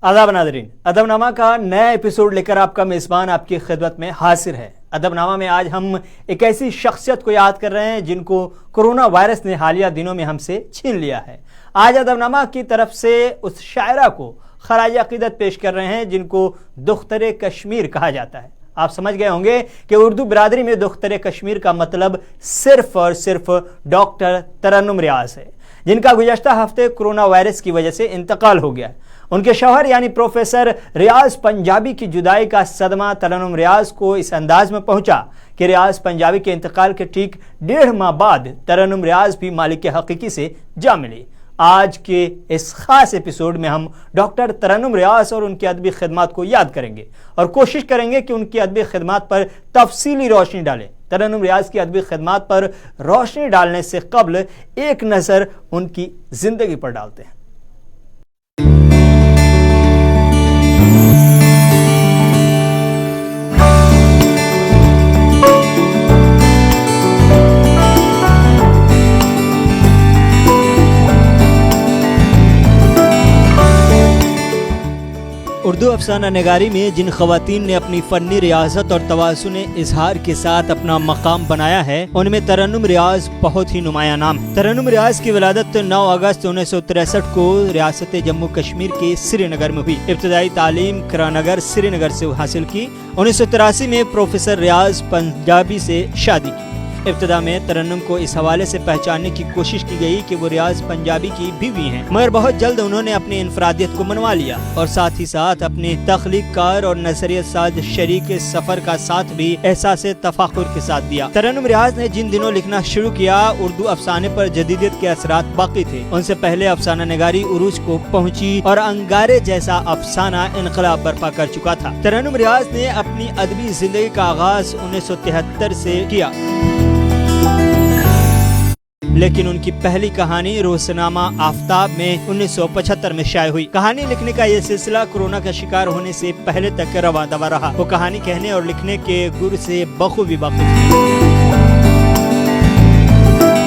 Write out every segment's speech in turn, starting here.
आदाब नाज़रीन, अदबनामा का नया एपिसोड लेकर आपका मेज़बान आपकी खिदमत में हाजिर है। अदबनामा में आज हम एक ऐसी शख्सियत को याद कर रहे हैं जिनको कोरोना वायरस ने हालिया दिनों में हमसे छीन लिया है। आज अदबनामा की तरफ से उस शायरा को खराज अक़ीदत पेश कर रहे हैं जिनको दुख्तर कश्मीर कहा जाता है। आप समझ गए होंगे कि उर्दू बिरादरी में दुख्तर कश्मीर का मतलब सिर्फ और सिर्फ डॉक्टर तरन्नुम रियाज है, जिनका गुज़श्ता हफ्ते कोरोना वायरस की वजह से इंतकाल हो गया। उनके शौहर यानी प्रोफेसर रियाज पंजाबी की जुदाई का सदमा तरन्नुम रियाज को इस अंदाज में पहुंचा कि रियाज पंजाबी के इंतकाल के ठीक 1.5 माह बाद तरन्नुम रियाज भी मालिक हकीकी से जा मिली। आज के इस खास एपिसोड में हम डॉक्टर तरन्नुम रियाज और उनकी अदबी खिदमात को याद करेंगे और कोशिश करेंगे कि उनकी अदबी खिदमात पर तफसीली रोशनी डालें। तरन्नुम रियाज की अदबी खिदमात पर रोशनी डालने से कबल एक नज़र उनकी ज़िंदगी पर डालते हैं। उर्दू अफसाना नगारी में जिन ख़वातीन ने अपनी फ़नी रियासत और तवाज़ुन इजहार के साथ अपना मकाम बनाया है, उनमें तरन्नुम रियाज बहुत ही नुमाया नाम है। तरन्नुम रियाज की विलादत 9 अगस्त 1963 को रियासत जम्मू कश्मीर के श्रीनगर में हुई। इब्तदाई तालीम करानगर श्रीनगर से हासिल की। 1983 में प्रोफेसर रियाज पंजाबी से शादी की। इब्तदा में तरन्नुम को इस हवाले से पहचानने की कोशिश की गई कि वो रियाज पंजाबी की बीवी हैं, मगर बहुत जल्द उन्होंने अपनी इनफरादियत को मनवा लिया और साथ ही साथ अपने तख्लीक कार और नज़रियत साज शरीक सफर का साथ भी एहसास तफाखुर के साथ दिया। तरन्नुम रियाज ने जिन दिनों लिखना शुरू किया, उर्दू अफसाने पर जदीदियत के असरात बाकी थे। उनसे पहले अफसाना नगारी उरूज को पहुंची और अंगारे जैसा अफसाना इनकलाब बर्पा कर चुका था। तरन्नुम रियाज ने अपनी अदबी जिंदगी का आगाज 1973 से किया, लेकिन उनकी पहली कहानी रोज़नामा आफ्ताब में 1975 में शाये हुई। कहानी लिखने का ये सिलसिला कोरोना का शिकार होने से पहले तक रवा दवा रहा। वो कहानी कहने और लिखने के गुर से बखूबी वाकिफ थी।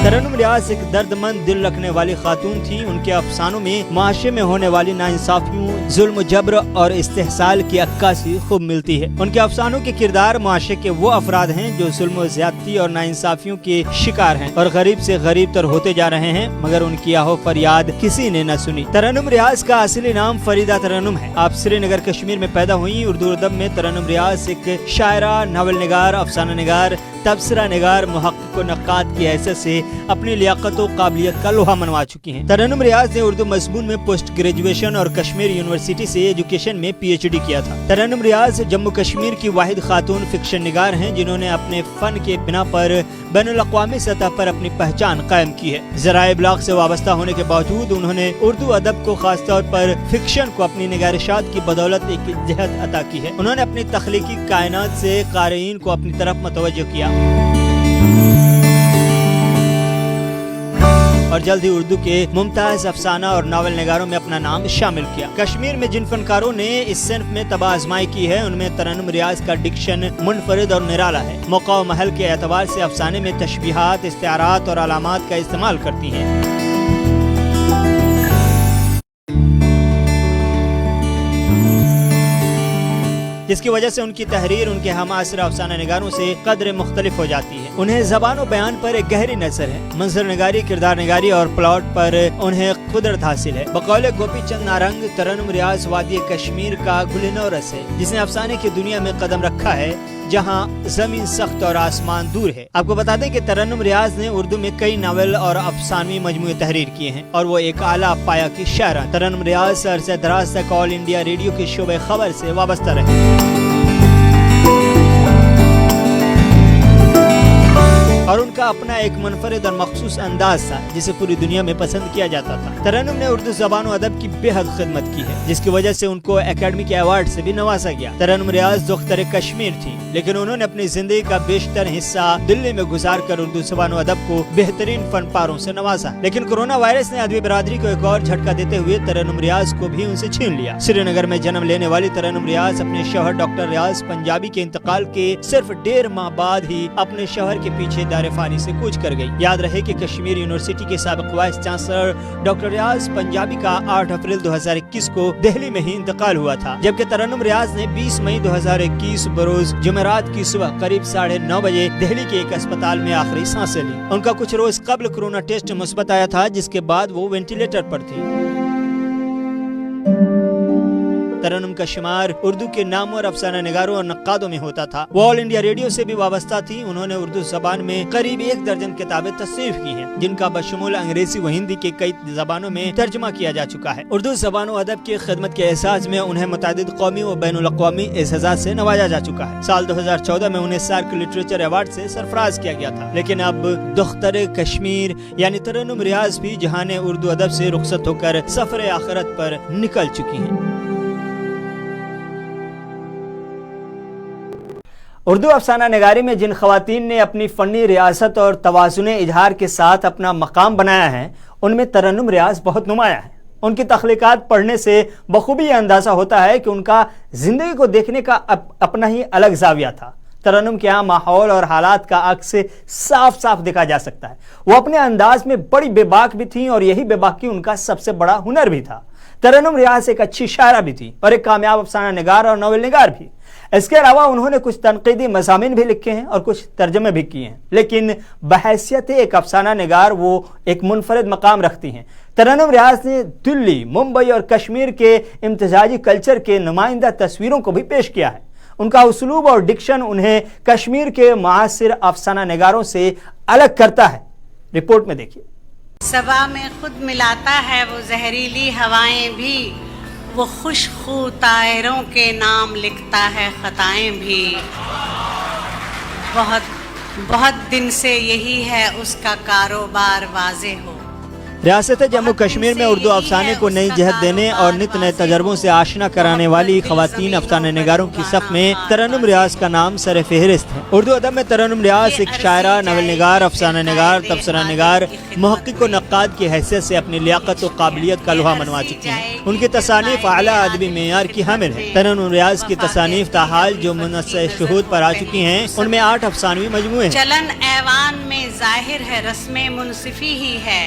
तरन्नुम रियाज एक दर्दमंद दिल रखने वाली खातून थी। उनके अफसानों में माशरे में होने वाली नाइंसाफियों, जुल्म जबर और इस्तेहसाल की अक्कासी खूब मिलती है। उनके अफसानों के किरदार माशरे के वो अफराद हैं जो जुल्म ज़्यादती और नाइंसाफियों के शिकार हैं और गरीब से गरीब तर होते जा रहे हैं, मगर उनकी आहो फरियाद किसी ने न सुनी। तरन्नुम रियाज का असली नाम फरीदा तरन्नुम है। आप श्रीनगर कश्मीर में पैदा हुई। उर्दू अदब में तरन्नुम रियाज एक शायरा, नावल निगार, अफसाना निगार, तबसरा निगार, मुहक्किक व नक्काद की हैसियत से अपनी लियाकत और काबिलियत का लोहा मनवा चुकी हैं। तरन्नुम रियाज ने उर्दू मज़मून में पोस्ट ग्रेजुएशन और कश्मीर यूनिवर्सिटी से एजुकेशन में PhD किया था। तरन्नुम रियाज जम्मू कश्मीर की वाहिद खातून फिक्शन निगार हैं जिन्होंने अपने फन के बिना पर बैनुल-अक़वामी सतह पर अपनी पहचान कायम की है। ज़राए इब्लाग से वाबस्ता होने के बावजूद उन्होंने उर्दू अदब को खासतौर पर फिक्शन को अपनी निगारिशात की बदौलत एक जहत अता की है। उन्होंने अपनी तख्लीकी कायनात से क़ारीन को अपनी तरफ मतवज्जो किया और जल्द ही उर्दू के मुमताज अफसाना और नावल निगारों में अपना नाम शामिल किया। कश्मीर में जिन फनकारों ने इस सिन्फ में तबाह आजमाई की है, उनमें तरन्नुम रियाज का डिक्शन मुनफरिद और निराला है। मौका व महल के एतबार से अफसाने में तशबीहात, इस्तिआरात और अलामात का इस्तेमाल करती हैं। जिसकी वजह से उनकी तहरीर उनके हमासर अफसाना निगारों से कदर मुख्तलिफ हो जाती है। उन्हें ज़बान और बयान पर एक गहरी नज़र है। मंजर निगारी, किरदार निगारी और प्लॉट पर उन्हें कुदरत हासिल है। बकौल गोपी चंद नारंग, तरन्नुम रियाज वादी कश्मीर का गुलिनौरस है जिसने अफसाने की दुनिया में कदम रखा है जहाँ जमीन सख्त और आसमान दूर है। आपको बता दें कि तरन्नुम रियाज ने उर्दू में कई नावल और अफसानवी मजमूए तहरीर किए हैं और वो एक आला पाया की शायरा। तरन्नुम रियाज अरसे दराज तक ऑल इंडिया रेडियो के शोबे खबर से वाबस्ता रहे और उनका अपना एक मुनफरिद और मखसूस अंदाज था जिसे पूरी दुनिया में पसंद किया जाता था। तरन्नुम ने उर्दू ज़बान और अदब की बेहद खिदमत की है, जिसकी वजह से उनको एकेडमी के अवार्ड से भी नवाजा गया। तरन्नुम रियाज दुख्तर कश्मीर थी, लेकिन उन्होंने अपनी जिंदगी का बेशतर हिस्सा दिल्ली में गुजार कर उर्दू ज़बान और अदब को बेहतरीन फनपारों से नवाजा। लेकिन कोरोना वायरस ने अदबी बरादरी को एक और झटका देते हुए तरन्नुम रियाज को भी उनसे छीन लिया। श्रीनगर में जन्म लेने वाली तरन्नुम रियाज अपने शौहर डॉक्टर रियाज पंजाबी के इंतकाल के सिर्फ 1.5 माह बाद ही अपने शौहर के पीछे दार پانی سے کوچ کر گئی۔ یاد رہے کہ کشمیر یونیورسٹی کے سابق وائس چانسلر ڈاکٹر ریاض پنجابی کا 8 اپریل 2021 کو دہلی میں ہی انتقال ہوا تھا، جبکہ ترنم ریاض نے 20 مئی 2021 بروز جمعرات کی صبح قریب 9:30 بجے دہلی کے ایک اسپتال میں آخری سانسیں لی۔ ان کا کچھ روز قبل کورونا ٹیسٹ مثبت آیا تھا، جس کے بعد وہ وینٹیلیٹر پر تھی۔ ترنم کا شمار اردو کے نامور افسانہ نگاروں اور نقادوں میں ہوتا تھا۔ وہ آل انڈیا ریڈیو سے بھی وابستہ تھی۔ انہوں نے اردو زبان میں قریب 1 درجن کتابیں تصنیف کی ہیں، جن کا بشمول انگریزی و ہندی کے کئی زبانوں میں ترجمہ کیا جا چکا ہے۔ اردو زبان و ادب کی خدمت کے احساس میں انہیں متعدد قومی و بین الاقوامی اعزازات سے نوازا جا چکا ہے۔ سال 2014 میں انہیں سارک لٹریچر ایوارڈ سے سرفراز کیا گیا تھا، لیکن اب دختر کشمیر یعنی ترنم ریاض بھی جہان اردو ادب سے رخصت ہو کر سفر آخرت پر نکل چکی ہیں۔ اردو افسانہ نگاری میں جن خواتین نے اپنی فنی ریاست اور توازن اظہار کے ساتھ اپنا مقام بنایا ہے، ان میں ترنم ریاض بہت نمایاں ہے۔ ان کی تخلیقات پڑھنے سے بخوبی یہ اندازہ ہوتا ہے کہ ان کا زندگی کو دیکھنے کا اپنا ہی الگ زاویہ تھا۔ ترنم کے یہاں ماحول اور حالات کا عکس صاف صاف دیکھا جا سکتا ہے۔ وہ اپنے انداز میں بڑی بے باک بھی تھیں اور یہی بے باکی ان کا سب سے بڑا ہنر بھی تھا۔ ترنم ریاض ایک اچھی شاعرہ بھی تھی اور ایک کامیاب افسانہ نگار اور ناول نگار بھی۔ اس کے علاوہ انہوں نے کچھ تنقیدی مضامین بھی لکھے ہیں اور کچھ ترجمے بھی کیے ہیں، لیکن بحیثیت ایک افسانہ نگار وہ ایک منفرد مقام رکھتی ہیں۔ ترنم ریاض نے دلی، ممبئی اور کشمیر کے امتزاجی کلچر کے نمائندہ تصویروں کو بھی پیش کیا ہے۔ ان کا اسلوب اور ڈکشن انہیں کشمیر کے معاصر افسانہ نگاروں سے الگ کرتا ہے۔ رپورٹ میں دیکھیے۔ صبا میں خود ملاتا ہے وہ زہریلی ہوائیں بھی، وہ خوش خو طائروں کے نام لکھتا ہے خطائیں بھی، بہت دن سے یہی ہے اس کا کاروبار واضح ہو۔ ریاست جموں کشمیر میں اردو افسانے کو نئی جہت دینے اور نت نئے تجربوں سے آشنا کرانے والی خواتین افسانہ نگاروں کی صف میں ترنم ریاض کا نام سر فہرست ہے۔ اردو ادب میں ترنم ریاض ایک شاعرہ، ناول نگار، افسانہ نگار، تبصرہ نگار، محقق و نقاد کی حیثیت سے اپنی لیاقت و قابلیت کا لوہا منوا چکی ہیں۔ ان کی تصانیف اعلیٰ ادبی معیار کی حامل ہے۔ ترنم ریاض کی تصانیف تاحال جو منصہ شہود پر آ چکی ہیں، ان میں 8 افسانوی مجموعے ہیں۔ چلن ایوان میں ظاہر ہے رسم منصفی ہی ہے،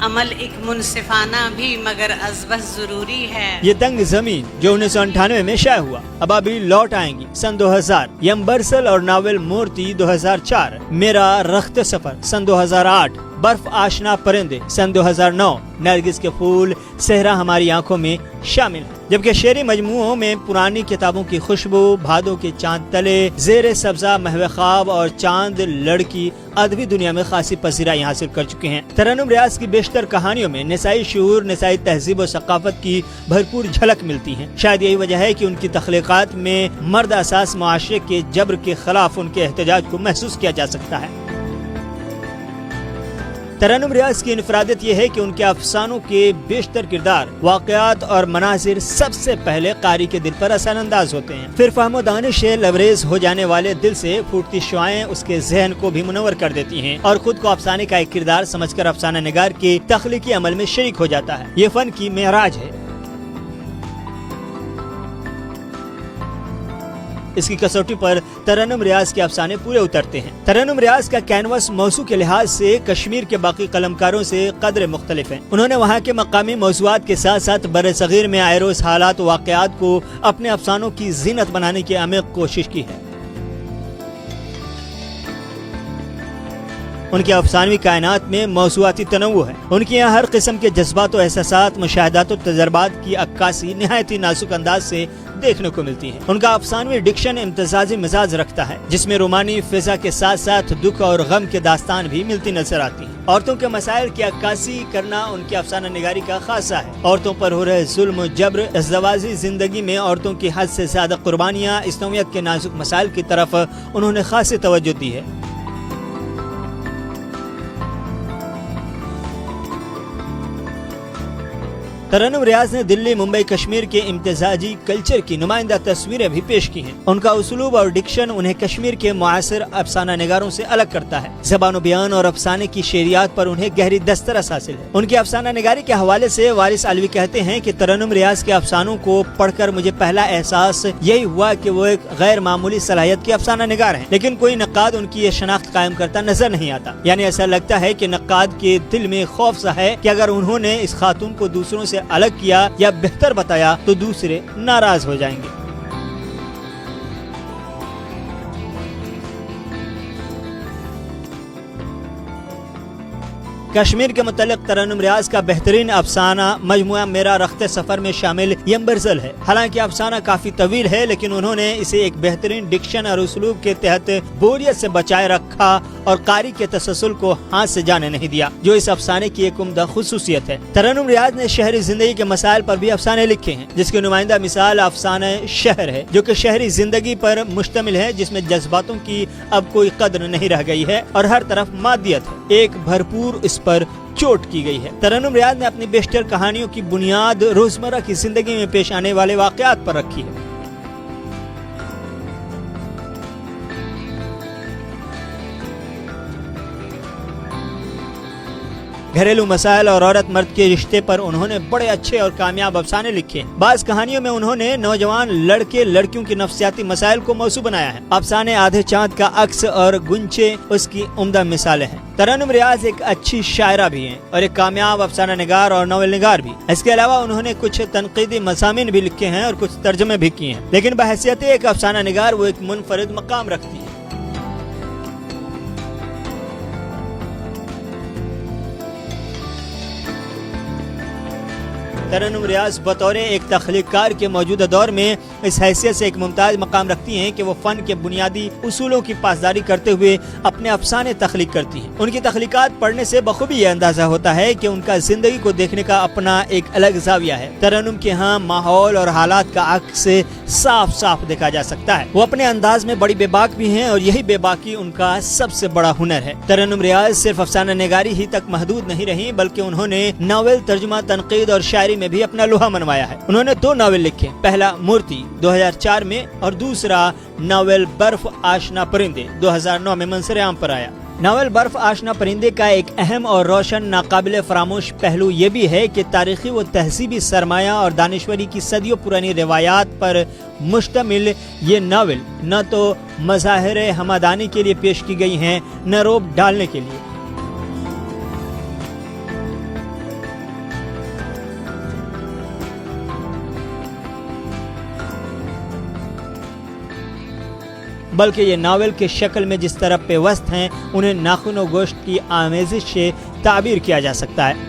عمل ایک منصفانہ بھی مگر ازبس ضروری ہے۔ یہ دنگ زمین جو 1998 میں شائع ہوا، اب ابھی لوٹ آئیں گی سن 2000، یم برسل اور ناول مورتی 2004، میرا رخت سفر سن 2008، برف آشنا پرندے سن 2009، نرگس کے پھول صحرا ہماری آنکھوں میں شامل ہیں۔ جبکہ شعری مجموعوں میں پرانی کتابوں کی خوشبو، بھادو کے چاند تلے، زیر سبزہ، محو خواب اور چاند لڑکی ادبی دنیا میں خاصی پذیرائی حاصل کر چکے ہیں۔ ترنم ریاض کی بیشتر کہانیوں میں نسائی شعور، نسائی تہذیب و ثقافت کی بھرپور جھلک ملتی ہیں۔ شاید یہی وجہ ہے کہ ان کی تخلیقات میں مرد اساس معاشرے کے جبر کے خلاف ان کے احتجاج کو محسوس کیا جا سکتا ہے۔ ترنم ریاض کی انفرادیت یہ ہے کہ ان کے افسانوں کے بیشتر کردار، واقعات اور مناظر سب سے پہلے قاری کے دل پر اثر انداز ہوتے ہیں، پھر فہم و دانش سے لبریز ہو جانے والے دل سے پھوٹتی شعائیں اس کے ذہن کو بھی منور کر دیتی ہیں اور خود کو افسانے کا ایک کردار سمجھ کر افسانہ نگار کے تخلیقی عمل میں شریک ہو جاتا ہے۔ یہ فن کی معراج ہے۔ اس کی کسوٹی پر ترنم ریاض کے افسانے پورے اترتے ہیں۔ ترنم ریاض کا کینوس موضوع کے لحاظ سے کشمیر کے باقی قلمکاروں سے قدر مختلف ہیں۔ انہوں نے وہاں کے مقامی موضوعات کے ساتھ ساتھ بر صغیر میں آئے روز حالات و واقعات کو اپنے افسانوں کی زینت بنانے کی عمیق کوشش کی ہے۔ ان کے افسانوی کائنات میں موضوعاتی تنوع ہے۔ ان کے یہاں ہر قسم کے جذبات و احساسات، مشاہدات و تجربات کی عکاسی نہایت ہی نازک انداز سے دیکھنے کو ملتی ہے۔ ان کا افسانوی ڈکشن امتزاجی مزاج رکھتا ہے، جس میں رومانی فضا کے ساتھ ساتھ دکھ اور غم کے داستان بھی ملتی نظر آتی ہیں۔ عورتوں کے مسائل کی عکاسی کرنا ان کی افسانہ نگاری کا خاصہ ہے۔ عورتوں پر ہو رہے ظلم و جبر، ازدواجی زندگی میں عورتوں کی حد سے زیادہ قربانیاں، اس نوعیت کے نازک مسائل کی طرف انہوں نے خاصی توجہ دی ہے۔ तरन्नुम रियाज ने दिल्ली, मुंबई, कश्मीर के इम्तिजाजी कल्चर की नुमाइंदा तस्वीरें भी पेश की हैं। उनका उसलूब और डिक्शन उन्हें कश्मीर के मुआसिर अफसाना निगारों से अलग करता है। ज़बान बयान और अफसाने की शेरियात पर उन्हें गहरी दस्तरस हासिल है। उनकी अफसाना निगारी के हवाले से वारिस अलवी कहते हैं कि तरन्नुम रियाज के अफसानों को पढ़कर मुझे पहला एहसास यही हुआ कि वो एक गैर मामूली सलाहियत की अफसाना निगार हैं। लेकिन कोई नक्काद उनकी ये शनाख्त कायम करता नजर नहीं आता। यानी ऐसा लगता है कि नक्काद के दिल में खौफ सा है कि अगर उन्होंने इस खातून को दूसरों से अलग किया या बेहतर बताया तो दूसरे नाराज हो जाएंगे। कश्मीर के मुतल्लिक़ तरन्नुम रियाज का बेहतरीन अफसाना मजमुआ मेरा रख्ते सफर में शामिल यम्बरज़ल है। हालांकि अफसाना काफी तवील है, लेकिन उन्होंने इसे एक बेहतरीन डिक्शन और उसलूब के तहत बोरियत से बचाए रखा और कारी के तसलसल को हाथ से जाने नहीं दिया, जो इस अफसाने की एक उम्दा खुसूसियत है। तरन्नुम रियाज ने शहरी जिंदगी के मसाइल पर भी अफसाने लिखे हैं, जिसकी नुमाइंदा मिसाल अफसाना शहर है, जो कि शहरी जिंदगी पर मुश्तमिल है, जिसमें जज्बातों की अब कोई कद्र नहीं रह गई है और हर तरफ मादियत है, एक भरपूर इस पर चोट की गई है। तरन्नुम रियाज ने अपनी बेशतर कहानियों की बुनियाद रोजमर्रा की जिंदगी में पेश आने वाले वाकयात पर रखी है। घरेलू मसाइल और औरत मर्द के रिश्ते पर उन्होंने बड़े अच्छे और कामयाब अफसाने लिखे हैं। बाज़ कहानियों में उन्होंने नौजवान लड़के लड़कियों की नफ्सियाती मसाइल को मौजू बनाया है। अफसाने आधे चांद का अक्स और गुंचे उसकी उम्दा मिसालें हैं। तरन्नुम रियाज एक अच्छी शायरा भी हैं और एक कामयाब अफसाना निगार और नॉवेल निगार भी। इसके अलावा उन्होंने कुछ तनकीदी मज़ामीन भी लिखे हैं और कुछ तर्जमे भी किए हैं, लेकिन बहैसियत एक अफसाना निगार वो एक मुनफरिद मकाम रखती है। तरन्नुम रियाज बतौर एक तख्लीक़कार के मौजूदा दौर में इस हैसियत से एक मुमताज़ मकाम रखती हैं कि वो फ़न के बुनियादी उसूलों की पासदारी करते हुए अपने अफसाने तख्लीक करती हैं। उनकी तख्लीक़ात पढ़ने से बखूबी ये अंदाज़ा होता है कि उनका ज़िंदगी को देखने का अपना एक अलग ज़ाविया है। तरन्नुम के यहाँ माहौल और हालात का अक्स साफ साफ देखा जा सकता है। वो अपने अंदाज में बड़ी बेबाक भी हैं और यही बेबाकी उनका सबसे बड़ा हुनर है। तरन्नुम रियाज सिर्फ अफसाना निगारी ही तक महदूद नहीं रही, बल्कि उन्होंने नावल, तर्जुमा, तनकीद और शायरी में भी अपना लोहा मनवाया है। उन्होंने 2 नावल लिखे, पहला मूर्ति 2004 में और दूसरा नावल बर्फ आशना परिंदे 2009 में मंसर आम पर आया। नावल बर्फ आशना परिंदे का एक अहम और रोशन नाकाबिले फरामोश पहलू ये भी है कि तारीखी व तहजीबी सरमाया और दानिश्वरी की सदियों पुरानी रिवायात पर मुश्तमिल ये नावल न तो मज़ाहिर हमादानी के लिए पेश की गई हैं, न रोब डालने के लिए। बल्कि ये नावल के शक्ल में जिस तरह पेवस्त हैं, उन्हें नाखून और गोश्त की आमेज़िश से ताबीर किया जा सकता है।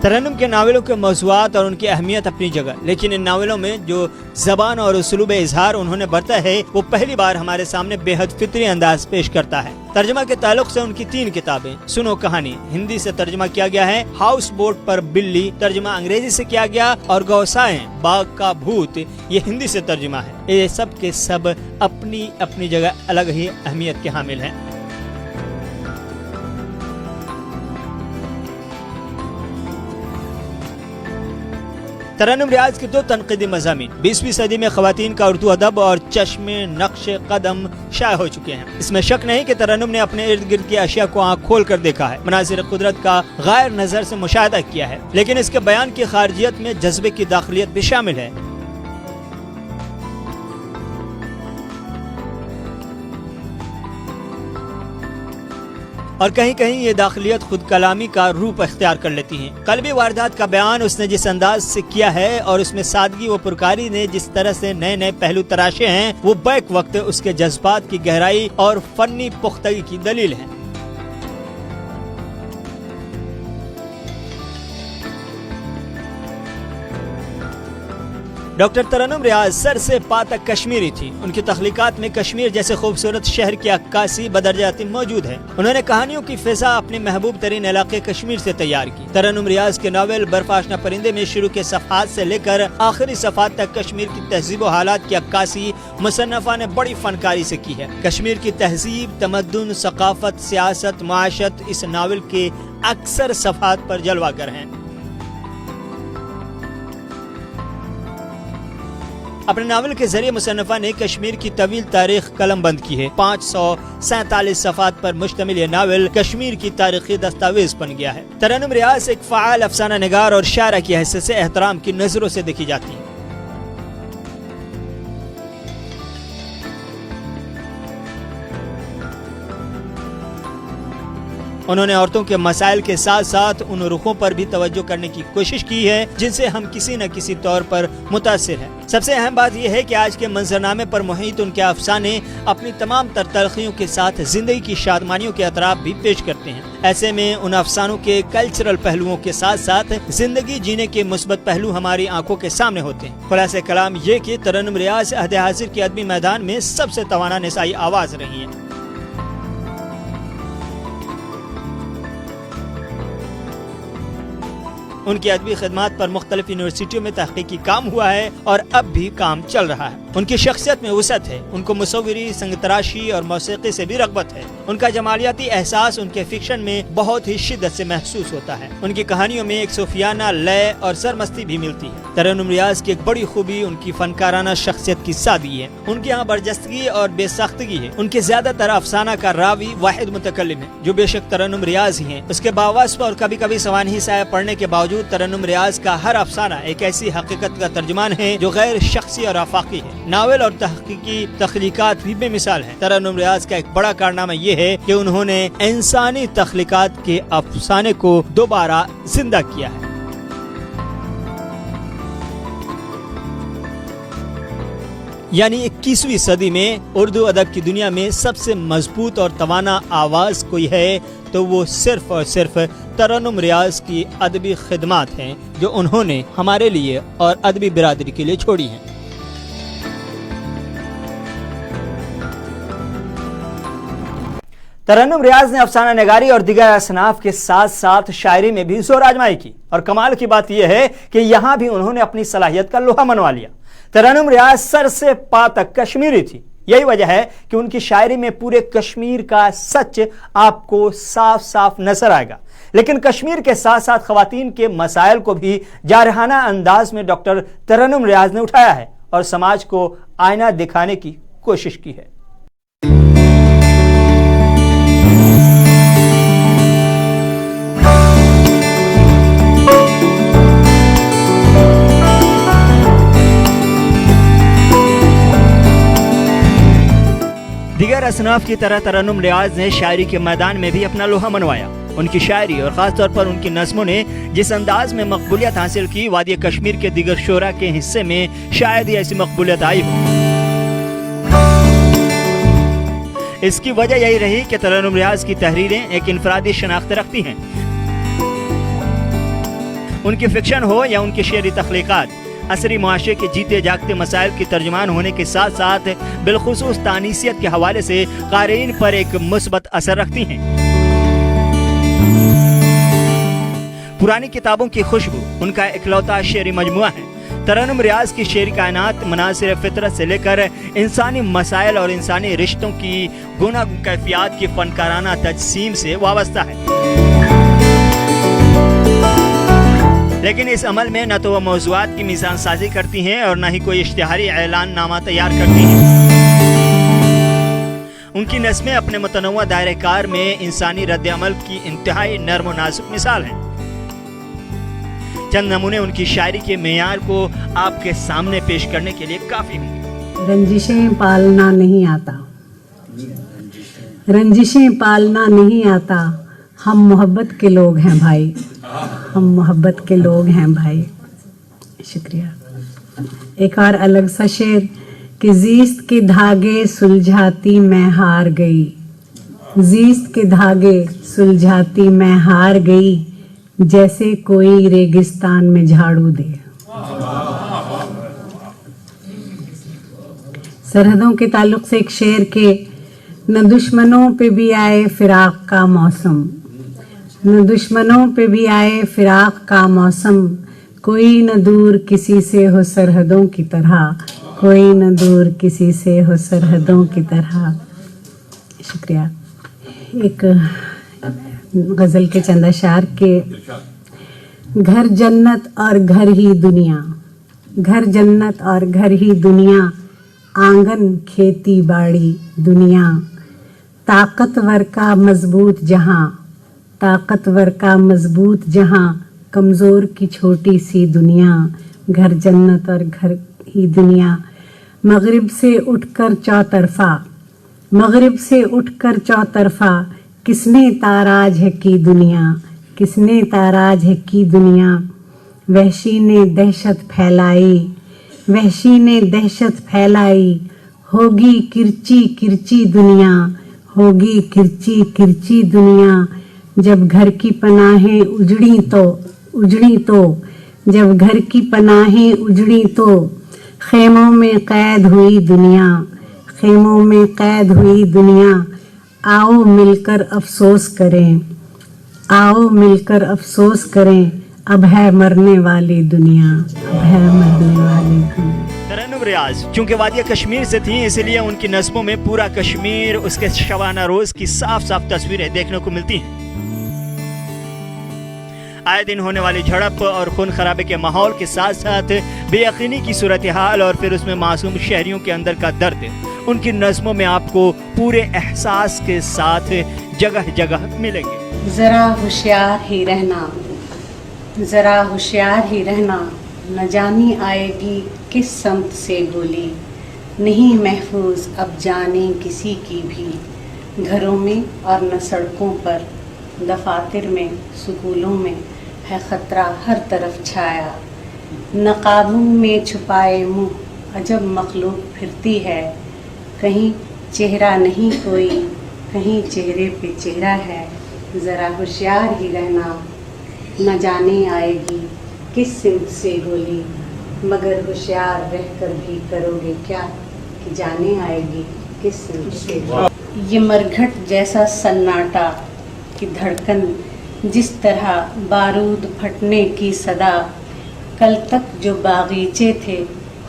तरन्नुम के नावलों के मौज़ूआत और उनकी अहमियत अपनी जगह, लेकिन इन नावलों में जो ज़बान और उसलूब इज़हार उन्होंने बरता है वो पहली बार हमारे सामने बेहद फितरी अंदाज पेश करता है। तर्जमा के ताल्लुक से उनकी 3 किताबें, सुनो कहानी हिंदी से तर्जमा किया गया है, हाउस बोट पर बिल्ली तर्जमा अंग्रेजी से किया गया, और गौसाएं बाग का भूत ये हिंदी से तर्जमा है। ये सब के सब अपनी अपनी जगह अलग ही अहमियत के हामिल हैं। तरन्नुम रियाज के 2 तनकीदी मज़ामीन 20वीं सदी में ख़वातीन का उर्दू अदब और चश्मे नक्श कदम शाये हो चुके हैं। इसमें शक नहीं कि तरन्नुम ने अपने इर्द गिर्द की अशिया को आँख खोल कर देखा है, मनाज़िर कुदरत का गैर नज़र से मुशाहिदा किया है, लेकिन इसके बयान की खारजियत में जज्बे की दाखिलियत भी शामिल है। और कहीं कहीं ये दाखिलियत खुद कलामी का रूप अख्तियार कर लेती हैं। कल्बी वारदात का बयान उसने जिस अंदाज से किया है और उसमें सादगी व पुरकारी ने जिस तरह से नए नए पहलू तराशे हैं, वो बैक वक्त उसके जज्बात की गहराई और फनी पुख्तगी की दलील है। डॉक्टर तरन्नुम रियाज सर से पा तक कश्मीरी थी। उनकी तख्लीकात में कश्मीर जैसे खूबसूरत शहर की अक्कासी बदरजाती मौजूद है। उन्होंने कहानियों की फिजा अपने महबूब तरीन इलाके कश्मीर से तैयार की। तरन्नुम रियाज के नावल बर्फ आशना परिंदे में शुरू के सफ़हात से लेकर आखिरी सफ़हात तक कश्मीर की तहजीब और हालात की अक्कासी मुसन्नफ़ा ने बड़ी फनकारी से की है। कश्मीर की तहजीब, तमद्दुन, सकाफत, सियासत, माशत इस नावल के अक्सर सफ़हात पर जलवागर हैं। अपने नावल के जरिए मुसन्नफ़ा ने कश्मीर की तवील तारीख कलम बंद की है। 547 सफ़हात पर मुश्तमिल ये नावल कश्मीर की तारीखी दस्तावेज बन गया है। तरन्नुम रियाज एक फ़आल अफसाना निगार और शायरा की हैसियत से एहतराम की नजरों से देखी जाती है। उन्होंने औरतों के मसाइल के साथ साथ उन रुखों पर भी तवज्जो करने की कोशिश की है जिनसे हम किसी न किसी तौर पर मुतासिर हैं। सबसे अहम बात यह है कि आज के मंजरनामे पर मुहित उनके अफसाने अपनी तमाम तर तलखियों के साथ जिंदगी की शादमानियों के अतराफ भी पेश करते हैं। ऐसे में उन अफसानों के कल्चरल पहलुओं के साथ साथ जिंदगी जीने के मुस्बत पहलू हमारी आंखों के सामने होते हैं। खुलासे कलाम ये कि तरन्नुम रियाज अहद हाजिर के अदबी मैदान में सबसे तवाना निसाई आवाज रही है। उनकी अदबी खिदमात पर मुख्तलिफ यूनिवर्सिटियों में तहकीकी काम हुआ है और अब भी काम चल रहा है। उनकी शख्सियत में वसअत है। उनको मुसव्विरी, संगतराशी और मौसीकी से भी रग़बत है। उनका जमालियाती एहसास उनके फिक्शन में बहुत ही शिद्दत से महसूस होता है। उनकी कहानियों में एक सूफियाना लय और सरमस्ती भी मिलती है। तरन्नुम रियाज की एक बड़ी खूबी उनकी फनकाराना शख्सियत की सादगी है। उनके यहाँ बरजस्तगी और बेसाख्तगी है। उनके ज्यादातर अफसाना का रावी वाहिद मुतकल्लिम है, जो बेशक तरन्नुम रियाज ही है। उसके बावस्फ़ और कभी कभी सवानही साया पढ़ने के बावजूद तरन्नुम रियाज का हर अफसाना एक ऐसी हकीकत का तर्जुमान है जो गैर शख्सी और आफाकी है। नावल और तहकीकी तख्लीकात भी बेमिसाल है। तरन्नुम रियाज का एक बड़ा कारनामा ये है कि उन्होंने इंसानी तख्लीकात के अफसाने को दोबारा जिंदा किया है। यानी 21वीं सदी में उर्दू अदब की दुनिया में सबसे मजबूत और तवाना आवाज कोई है तो वो सिर्फ और सिर्फ तरन्नुम रियाज की अदबी खिदमात हैं जो उन्होंने हमारे लिए और अदबी बिरादरी के लिए छोड़ी हैं। तरन्नुम रियाज ने अफसाना नगारी और दिगर असनाफ के साथ साथ शायरी में भी जोर आजमाई की और कमाल की बात यह है कि यहाँ भी उन्होंने अपनी सलाहियत का लोहा मनवा लिया। तरन्नुम रियाज सर से पा तक कश्मीरी थी। यही वजह है कि उनकी शायरी में पूरे कश्मीर का सच आपको साफ साफ नजर आएगा। लेकिन कश्मीर के साथ साथ खवातीन के मसाइल को भी जारहाना अंदाज में डॉक्टर तरन्नुम रियाज ने उठाया है और समाज को आईना दिखाने की कोशिश की है। दिगर असनाफ की तरह तरन्नुम रियाज ने शायरी के मैदान में भी अपना लोहा मनवाया। उनकी शायरी और ख़ास तौर पर उनकी नज़्मों ने जिस अंदाज में मकबूलियत हासिल की, वादी कश्मीर के दिगर शोरा के हिस्से में शायद ही ऐसी मकबूलियत आई हो। इसकी वजह यही रही कि तरन्नुम रियाज की तहरीरें एक इनफरादी शनाख्त रखती हैं। उनकी फिक्शन हो या उनकी शेरी तख्लीकात, असरी मुआशरे के जीते जागते मसाइल की तर्जुमान होने के साथ साथ बिलखुसूस तानीसियत के हवाले से क़ारीन पर एक मुस्बत असर रखती हैं। पुरानी किताबों की खुशबू उनका इकलौता शेरी मजमुआ है। तरन्नुम रियाज की शेरी कायनात मनासिर फितरत से लेकर इंसानी मसाइल और इंसानी रिश्तों की गुनागुन कैफियत की फनकाराना तजसीम से वाबस्ता है। लेकिन इस अमल में न तो वह मौज़ूआत की मीज़ान साजी करती हैं और न ही कोई इश्तिहारी ऐलान नामा तैयार करती हैं। उनकी नज़्में अपने मुतनव्वा दायरे कार में इंसानी रद्द अमल की इंतहाई नर्म और नाजुक मिसाल हैं। चंद नमूने उनकी शायरी के मेयार को आपके सामने पेश करने के लिए काफ़ी हैं। रंजिशें पालना नहीं आता, रंजिशें पालना नहीं आता, हम मोहब्बत के लोग हैं भाई, हम मोहब्बत के लोग हैं भाई। शुक्रिया। एक और अलग सा शेर कि जीस्त के धागे सुलझाती मैं हार गई, जीस्त के धागे सुलझाती मैं हार गई, जैसे कोई रेगिस्तान में झाड़ू दे। सरहदों के ताल्लुक से एक शेर के न दुश्मनों पे भी आए फिराक का मौसम, न दुश्मनों पे भी आए फिराक का मौसम, कोई न दूर किसी से हो सरहदों की तरह, कोई न दूर किसी से हो सरहदों की तरह। शुक्रिया। एक गज़ल के चंद अशार के, घर जन्नत और घर ही दुनिया, घर जन्नत और घर ही दुनिया, आंगन खेती बाड़ी दुनिया, ताकतवर का मजबूत जहां, ताकतवर का मजबूत जहां, कमज़ोर की छोटी सी दुनिया, घर जन्नत और घर ही दुनिया। मगरिब से उठकर चौतरफा, मगरिब से उठकर चौतरफा, किसने ताराज है की दुनिया, किसने ताराज है की दुनिया। वहशी ने दहशत फैलाई, वहशी ने दहशत फैलाई, होगी किरची किरची दुनिया, होगी किरची किरची दुनिया। जब घर की पनाहें उजड़ी तो, उजड़ी तो, जब घर की पनाहें उजड़ी तो, खेमों में कैद हुई दुनिया, खेमों में कैद हुई दुनिया। आओ मिलकर अफसोस करें, आओ मिलकर अफसोस करें, अब है मरने वाली दुनिया, अब है मरने वाली दुनिया। तरन्नुम रियाज चूंकि वादिया कश्मीर से थी, इसलिए उनकी नस्मों में पूरा कश्मीर, उसके शबाना रोज की साफ साफ तस्वीरें देखने को मिलती हैं। आए दिन होने वाली झड़प और खून खराबे के माहौल के साथ साथ बेयकीनी की सूरत हाल और फिर उसमें मासूम शहरियों के अंदर का दर्द उनकी नज़्मों में आपको पूरे एहसास के साथ जगह जगह मिलेंगे। ज़रा होशियार ही रहना, ज़रा होशियार ही रहना, न जानी आएगी किस समत से गोली, नहीं महफूज अब जाने किसी की भी, घरों में और न सड़कों पर, दफातर में स्कूलों में है ख़तरा हर तरफ छाया। नकाबों में छुपाए मुँह अजब मखलूक फिरती है, कहीं चेहरा नहीं कोई, कहीं चेहरे पे चेहरा है। ज़रा होशियार ही रहना, न जाने आएगी किस सिमत से गोली, मगर होशियार रहकर भी करोगे क्या कि जाने आएगी किस सिमत से गोली। ये मरघट जैसा सन्नाटा की धड़कन, जिस तरह बारूद फटने की सदा, कल तक जो बागीचे थे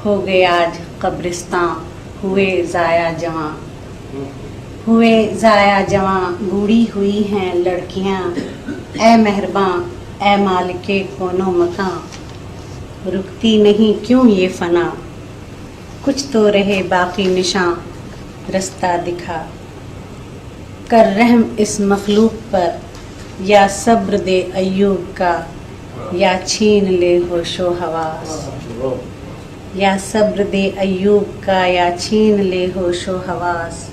हो गए आज कब्रिस्तां, हुए ज़ाया जवां, हुए ज़ाया जवां। बूढ़ी हुई हैं लड़कियां, ए मेहरबां ए मालिके कोनो मकां, रुकती नहीं क्यों ये फना, कुछ तो रहे बाकी निशां, रास्ता दिखा कर रहम इस मखलूक पर, या सब्र दे अय्यूब का, या छीन ले होशो हवास, या सब्र दे अय्यूब का, या छीन ले होशो हवास।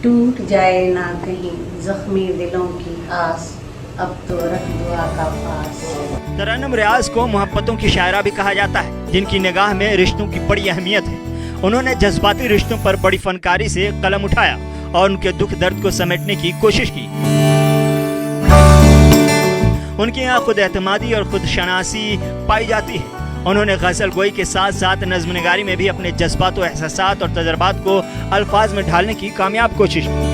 टूट जाए ना कहीं जख्मी दिलों की आस, अब तो रख दुआ का पास। तरन्नुम रियाज को मोहब्बतों की शायरा भी कहा जाता है, जिनकी निगाह में रिश्तों की बड़ी अहमियत है। उन्होंने जज्बाती रिश्तों पर बड़ी फनकारी से कलम उठाया और उनके दुख दर्द को समेटने की कोशिश की। उनके यहाँ खुद एतमादी और खुद शनासी पाई जाती है। उन्होंने गज़ल गोई के साथ साथ नज़्म निगारी में भी अपने जज्बात और एहसासात और तजर्बात को अल्फाज में ढालने की कामयाब कोशिश की।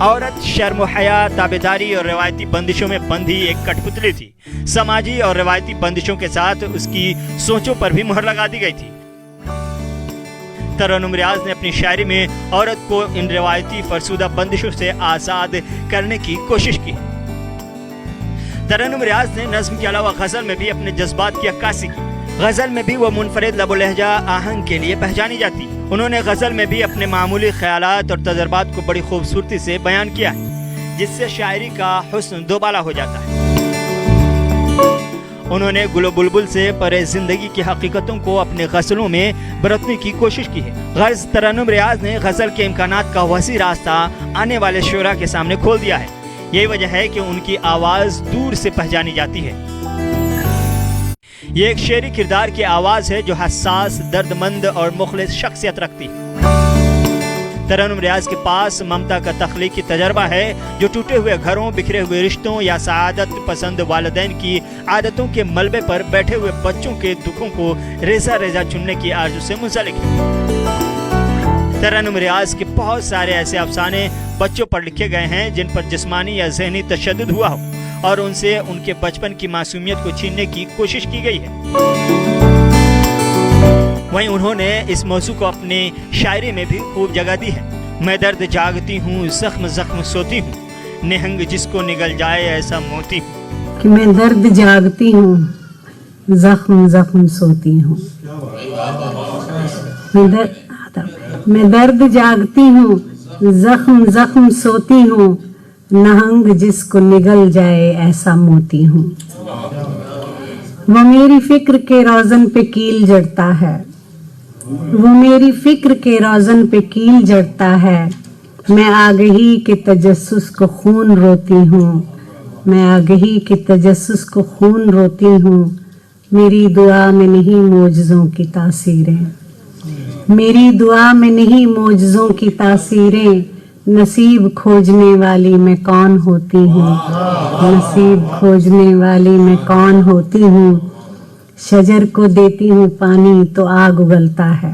औरत शर्म व हया, ताबेदारी और रिवायती बंदिशों में बंधी एक कठपुतली थी। समाजी और रिवायती बंदिशों के साथ उसकी सोचों पर भी मुहर लगा दी गई थी। तरन्नुम रियाज ने अपनी शायरी में औरत को इन रिवायती फरसुदा बंदिशों से आज़ाद करने की कोशिश की। तरन्नुम रियाज ने नज़्म के अलावा गज़ल में भी अपने जज्बात की अक्कासी की। गज़ल में भी वो मुनफरिद लबो लहजा आहंग के लिए पहचानी जाती। उन्होंने गज़ल में भी अपने मामूली ख्यालात और तजर्बात को बड़ी खूबसूरती से बयान किया है, जिससे शायरी का हुस्न दोबाला हो जाता है। उन्होंने गुलो बुलबुल से परे जिंदगी की हकीकतों को अपने गज़लों में बरतने की कोशिश की है। गर्ज तरन्नुम रियाज ने गज़ल के इम्कानात का वसी रास्ता आने वाले शुरा के सामने खोल दिया है। यही वजह है कि उनकी आवाज़ दूर से पहचानी जाती है। ये एक शेरी किरदार की आवाज़ है जो हसास, दर्दमंद और मुखलिस शख्सियत रखती है। ترنم ریاض کے پاس ممتا کا تخلیقی تجربہ ہے جو ٹوٹے ہوئے گھروں، بکھرے ہوئے رشتوں یا سعادت پسند والدین کی عادتوں کے ملبے پر بیٹھے ہوئے بچوں کے دکھوں کو ریزہ ریزہ چننے کی آرزو سے منسلک ہے۔ ترنم ریاض کے بہت سارے ایسے افسانے بچوں پر لکھے گئے ہیں جن پر جسمانی یا ذہنی تشدد ہوا ہو اور ان سے ان کے بچپن کی معصومیت کو چھیننے کی کوشش کی گئی ہے۔ وہیں انہوں نے اس موضوع کو اپنی شاعری میں بھی خوب جگہ دی ہے۔ میں درد جاگتی ہوں، زخم زخم سوتی ہوں، نہنگ جس کو نگل جائے ایسا موتی ہوں۔ کہ میں درد جاگتی ہوں، زخم زخم سوتی ہوں، میں درد جاگتی ہوں، زخم زخم سوتی ہوں، نہنگ جس کو نگل جائے ایسا موتی ہوں۔ وہ میری فکر کے روزن پہ کیل جڑتا ہے، وہ میری فکر کے روزن پہ کیل جڑتا ہے، میں آگہی کے تجسس کو خون روتی ہوں، میں آگہی کے تجسس کو خون روتی ہوں، میری دعا میں نہیں معجزوں کی تاثیریں، میری دعا میں نہیں معجزوں کی تاثیریں، نصیب کھوجنے والی میں کون ہوتی ہوں، نصیب کھوجنے والی میں کون ہوتی ہوں، شجر کو دیتی ہوں پانی تو آگ اگلتا ہے،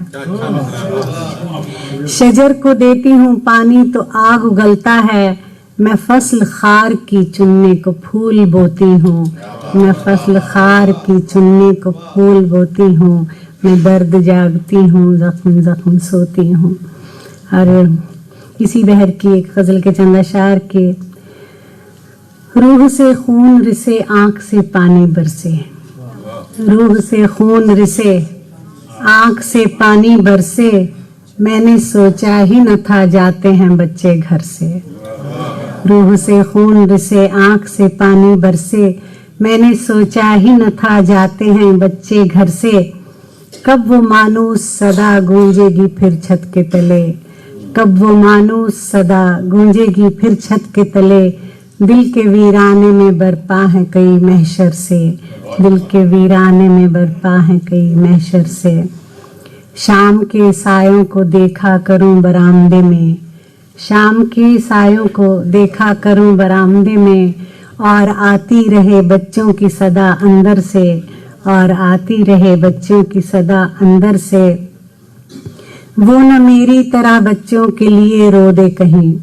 شجر کو دیتی ہوں پانی تو آگ اگلتا ہے، میں فصل خار کی چننے کو پھول بوتی ہوں، میں فصل خار کی چننے کو پھول بوتی ہوں، میں درد جاگتی ہوں، زخم زخم سوتی ہوں۔ اور اسی بہر کی ایک غزل کے چند اشعار کے، روح سے خون رسے آنکھ سے پانی برسے، روح سے خون رسے آنکھ سے پانی برسے، میں نے سوچا ہی نہ تھا جاتے ہیں بچے گھر سے، روح سے خون رسے آنکھ سے پانی برسے، میں نے سوچا ہی نہ تھا جاتے ہیں بچے گھر سے، کب وہ مانوس صدا گونجے گی پھر چھت کے تلے، کب وہ مانوس صدا گونجے گی پھر چھت کے تلے، دل کے ویرانے میں برپا ہیں کئی محشر سے، دل کے ویرانے میں برپا ہیں کئی محشر سے، شام کے سایوں کو دیکھا کروں برآمدے میں، شام کے سایوں کو دیکھا کروں برآمدے میں، اور آتی رہے بچوں کی صدا اندر سے، اور آتی رہے بچوں کی صدا اندر سے، وہ نہ میری طرح بچوں کے لیے رو دے کہیں،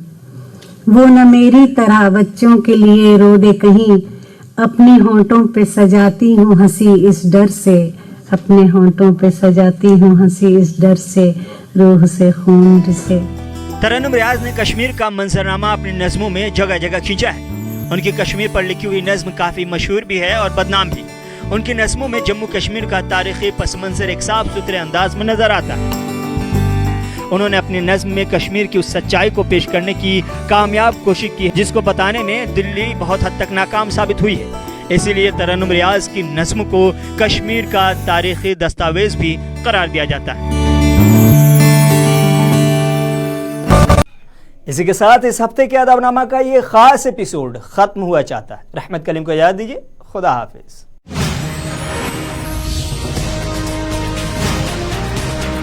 وہ نہ میری طرح بچوں کے لیے رو دے کہیں، اپنے ہونٹوں پہ سجاتی ہوں ہنسی اس ڈر سے، اپنے ہونٹوں پہ سجاتی ہوں ہنسی اس ڈر سے، روح سے خون رسے۔ ترنم ریاض نے کشمیر کا منظرنامہ اپنی نظموں میں جگہ جگہ کھینچا ہے۔ ان کی کشمیر پر لکھی ہوئی نظم کافی مشہور بھی ہے اور بدنام بھی۔ ان کی نظموں میں جموں کشمیر کا تاریخی پس منظر ایک صاف ستھرے انداز میں نظر آتا ہے۔ انہوں نے اپنی نظم میں کشمیر کی اس سچائی کو پیش کرنے کی کامیاب کوشش کی جس کو بتانے میں دلی بہت حد تک ناکام ثابت ہوئی ہے۔ اسی لیے ترنم ریاض کی نظم کو کشمیر کا تاریخی دستاویز بھی قرار دیا جاتا ہے۔ اسی کے ساتھ اس ہفتے کے ادب نامہ کا یہ خاص ایپیسوڈ ختم ہوا چاہتا ہے۔ رحمت کلیم کو اجازت دیجیے، خدا حافظ۔